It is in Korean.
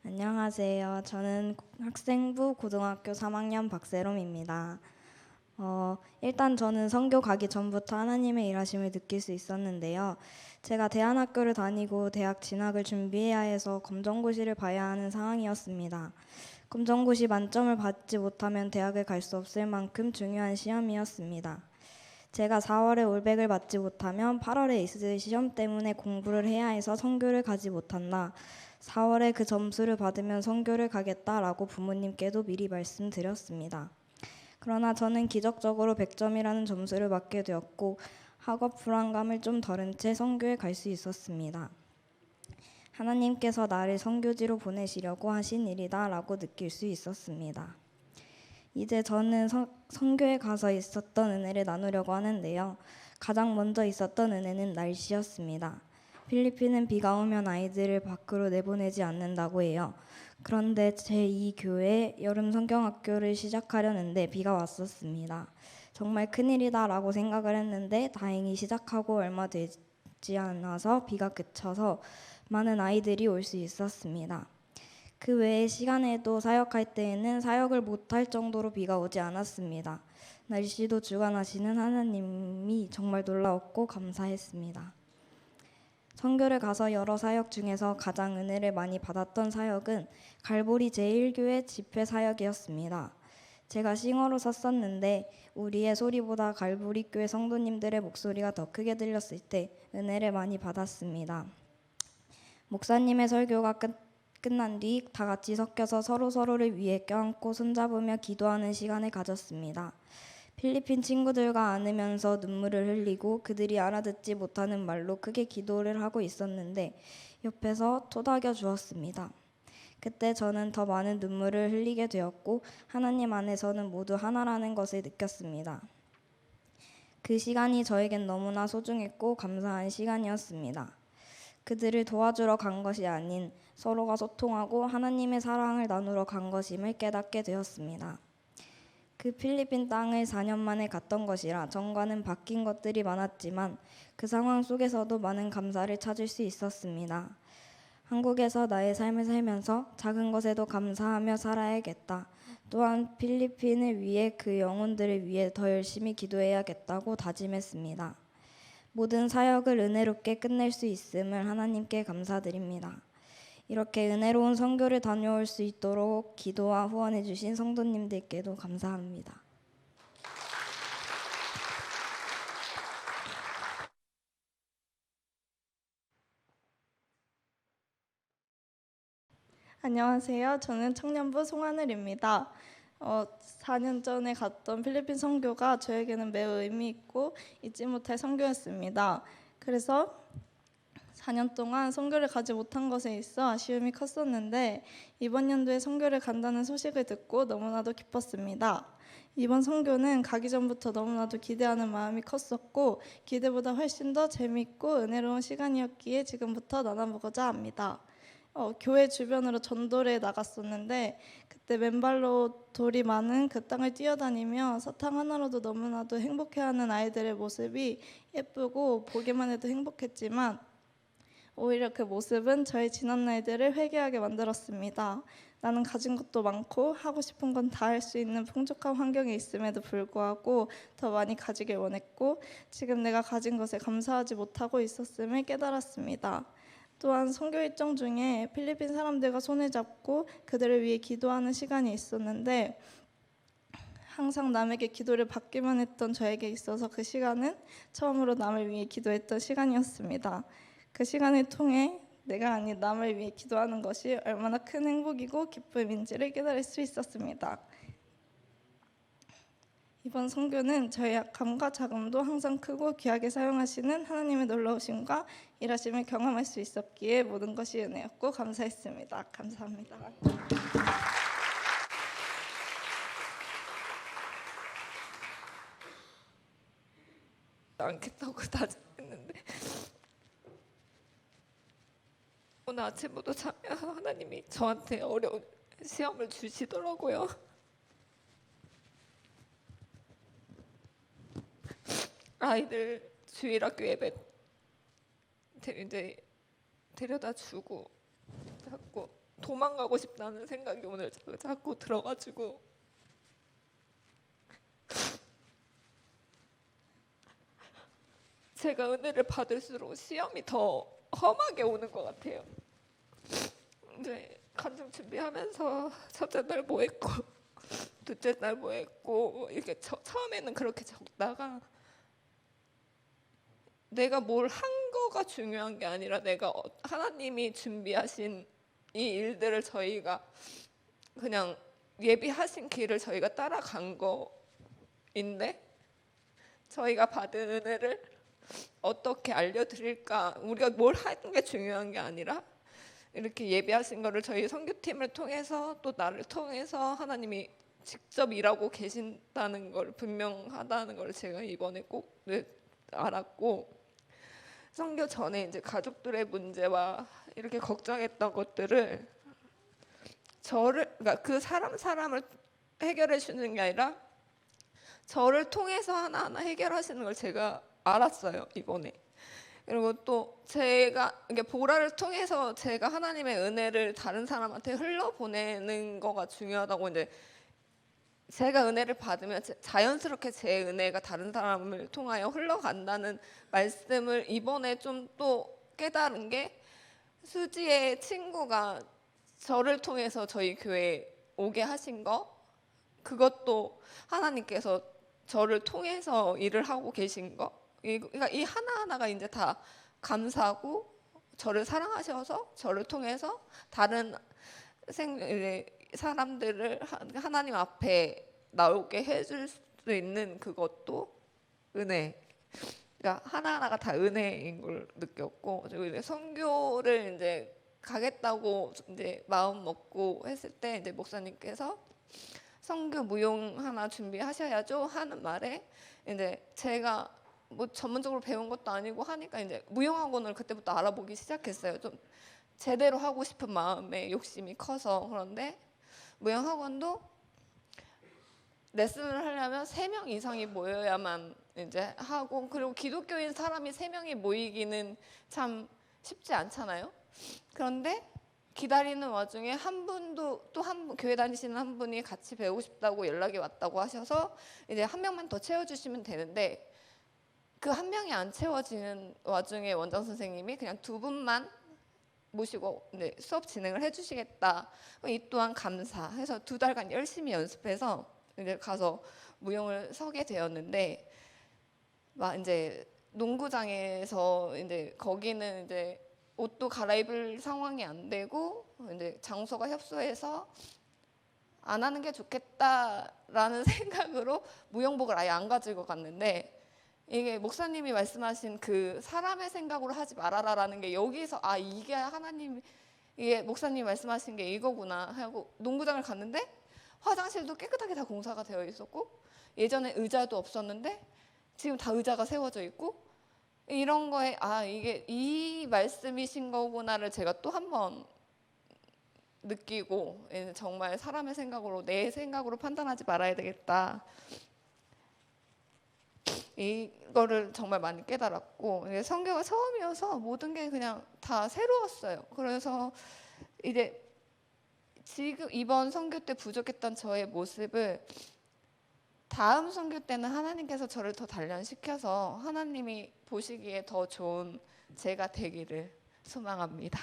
안녕하세요. 저는 학생부 고등학교 3학년 박세롬입니다. 일단 저는 선교 가기 전부터 하나님의 일하심을 느낄 수 있었는데요. 제가 대안학교를 다니고 대학 진학을 준비해야 해서 검정고시를 봐야 하는 상황이었습니다. 검정고시 만점을 받지 못하면 대학을 갈 수 없을 만큼 중요한 시험이었습니다. 제가 4월에 올백을 맞지 못하면 8월에 있을 시험 때문에 공부를 해야 해서 선교를 가지 못한다. 4월에 그 점수를 받으면 선교를 가겠다라고 부모님께도 미리 말씀드렸습니다. 그러나 저는 기적적으로 100점이라는 점수를 받게 되었고 학업 불안감을 좀 덜은 채 선교에 갈 수 있었습니다. 하나님께서 나를 선교지로 보내시려고 하신 일이다라고 느낄 수 있었습니다. 이제 저는 선교에 가서 있었던 은혜를 나누려고 하는데요. 가장 먼저 있었던 은혜는 날씨였습니다. 필리핀은 비가 오면 아이들을 밖으로 내보내지 않는다고 해요. 그런데 제2 교회 여름 성경학교를 시작하려는데 비가 왔었습니다. 정말 큰일이다라고 생각을 했는데 다행히 시작하고 얼마 되지 않아서 비가 그쳐서 많은 아이들이 올 수 있었습니다. 그 외의 시간에도 사역할 때에는 사역을 못할 정도로 비가 오지 않았습니다. 날씨도 주관하시는 하나님이 정말 놀라웠고 감사했습니다. 선교를 가서 여러 사역 중에서 가장 은혜를 많이 받았던 사역은 갈보리 제1교회 집회 사역이었습니다. 제가 싱어로 섰었는데 우리의 소리보다 갈보리 교회 성도님들의 목소리가 더 크게 들렸을 때 은혜를 많이 받았습니다. 목사님의 설교가 끝난 뒤 다 같이 섞여서 서로를 위해 껴안고 손잡으며 기도하는 시간을 가졌습니다. 필리핀 친구들과 안으면서 눈물을 흘리고 그들이 알아듣지 못하는 말로 크게 기도를 하고 있었는데 옆에서 토닥여 주었습니다. 그때 저는 더 많은 눈물을 흘리게 되었고 하나님 안에서는 모두 하나라는 것을 느꼈습니다. 그 시간이 저에겐 너무나 소중했고 감사한 시간이었습니다. 그들을 도와주러 간 것이 아닌 서로가 소통하고 하나님의 사랑을 나누러 간 것임을 깨닫게 되었습니다. 그 필리핀 땅을 4년 만에 갔던 것이라 전과는 바뀐 것들이 많았지만 그 상황 속에서도 많은 감사를 찾을 수 있었습니다. 한국에서 나의 삶을 살면서 작은 것에도 감사하며 살아야겠다. 또한 필리핀을 위해 그 영혼들을 위해 더 열심히 기도해야겠다고 다짐했습니다. 모든 사역을 은혜롭게 끝낼 수 있음을 하나님께 감사드립니다. 이렇게 은혜로운 선교를 다녀올 수 있도록 기도와 후원해 주신 성도님들께도 감사합니다. 안녕하세요. 저는 청년부 송하늘입니다. 4년 전에 갔던 필리핀 선교가 저에게는 매우 의미 있고 잊지 못할 선교였습니다. 그래서 4년 동안 선교를 가지 못한 것에 있어 아쉬움이 컸었는데 이번 연도에 선교를 간다는 소식을 듣고 너무나도 기뻤습니다. 이번 선교는 가기 전부터 너무나도 기대하는 마음이 컸었고 기대보다 훨씬 더 재미있고 은혜로운 시간이었기에 지금부터 나눠보고자 합니다. 교회 주변으로 전도를 나갔었는데 그때 맨발로 돌이 많은 그 땅을 뛰어다니며 사탕 하나로도 너무나도 행복해하는 아이들의 모습이 예쁘고 보기만 해도 행복했지만 오히려 그 모습은 저의 지난 날들을 회개하게 만들었습니다. 나는 가진 것도 많고 하고 싶은 건 다 할 수 있는 풍족한 환경에 있음에도 불구하고 더 많이 가지길 원했고 지금 내가 가진 것에 감사하지 못하고 있었음을 깨달았습니다. 또한 선교 일정 중에 필리핀 사람들과 손을 잡고 그들을 위해 기도하는 시간이 있었는데 항상 남에게 기도를 받기만 했던 저에게 있어서 그 시간은 처음으로 남을 위해 기도했던 시간이었습니다. 그 시간을 통해 내가 아닌 남을 위해 기도하는 것이 얼마나 큰 행복이고 기쁨인지를 깨달을 수 있었습니다. 이번 선교는 저의 약함과 자금도 항상 크고 귀하게 사용하시는 하나님의 놀라우심과 일하심을 경험할 수 있었기에 모든 것이 은혜였고 감사했습니다. 감사합니다. 않겠다고 다짐했는데 오늘 아침부터 자면 하나님이 저한테 어려운 시험을 주시더라고요. 아이들 주일학교 예배 이제 데려다 주고 자꾸 도망가고 싶다는 생각이 오늘 자꾸 들어가지고 제가 은혜를 받을수록 시험이 더 험하게 오는 것 같아요. 이제 간증 준비하면서 첫째 날 뭐 했고 둘째 날 뭐 했고 이렇게 처음에는 그렇게 적다가 내가 뭘 한 거가 중요한 게 아니라 내가 하나님이 준비하신 이 일들을 저희가 그냥 예비하신 길을 저희가 따라간 거인데 저희가 받은 은혜를 어떻게 알려드릴까, 우리가 뭘 하는 게 중요한 게 아니라 이렇게 예비하신 거를 저희 선교팀을 통해서 또 나를 통해서 하나님이 직접 일하고 계신다는 걸, 분명하다는 걸 제가 이번에 꼭 알았고, 선교 전에 이제 가족들의 문제와 이렇게 걱정했던 것들을 그러니까 그 사람을 해결해 주는 게 아니라 저를 통해서 하나하나 해결하시는 걸 제가 알았어요, 이번에. 그리고 또 제가 이게 보라를 통해서 제가 하나님의 은혜를 다른 사람한테 흘러보내는 거가 중요하다고, 이제 제가 은혜를 받으면 자연스럽게 제 은혜가 다른 사람을 통하여 흘러간다는 말씀을 이번에 좀 또 깨달은 게, 수지의 친구가 저를 통해서 저희 교회에 오게 하신 거, 그것도 하나님께서 저를 통해서 일을 하고 계신 거, 그러니까 이 하나하나가 이제 다 감사하고, 저를 사랑하셔서 저를 통해서 다른 사람들을 하나님 앞에 나오게 해줄 수 있는 그것도 은혜. 그러니까 하나하나가 다 은혜인 걸 느꼈고, 그리고 이제 선교를 이제 가겠다고 이제 마음 먹고 했을 때 이제 목사님께서 선교 무용 하나 준비하셔야죠 하는 말에, 이제 제가 뭐 전문적으로 배운 것도 아니고 하니까 이제 무용학원을 그때부터 알아보기 시작했어요. 좀 제대로 하고 싶은 마음에 욕심이 커서. 그런데 무용학원도 레슨을 하려면 3명 이상이 모여야만 이제 하고, 그리고 기독교인 사람이 3명이 모이기는 참 쉽지 않잖아요. 그런데 기다리는 와중에 한 분도, 또 한 분, 교회 다니시는 한 분이 같이 배우고 싶다고 연락이 왔다고 하셔서 이제 한 명만 더 채워주시면 되는데, 그 한 명이 안 채워지는 와중에 원장 선생님이 그냥 2분만 모시고 수업 진행을 해주시겠다. 이 또한 감사해서 2달간 열심히 연습해서 이제 가서 무용을 서게 되었는데, 막 이제 농구장에서 이제 거기는 이제 옷도 갈아입을 상황이 안 되고 이제 장소가 협소해서 안 하는 게 좋겠다라는 생각으로 무용복을 아예 안 가지고 갔는데, 이게 목사님이 말씀하신 그 사람의 생각으로 하지 말아라라는 게 여기서 이게 하나님, 이게 목사님이 말씀하신 게 이거구나 하고 농구장을 갔는데 화장실도 깨끗하게 다 공사가 되어 있었고, 예전에 의자도 없었는데 지금 다 의자가 세워져 있고, 이런 거에 이게 이 말씀이신 거구나를 제가 또 한 번 느끼고, 정말 사람의 생각으로, 내 생각으로 판단하지 말아야 되겠다, 이거를 정말 많이 깨달았고, 선교가 처음이어서 모든 게 그냥 다 새로웠어요. 그래서 이제 지금 이번 선교 때 부족했던 저의 모습을 다음 선교 때는 하나님께서 저를 더 단련시켜서 하나님이 보시기에 더 좋은 제가 되기를 소망합니다.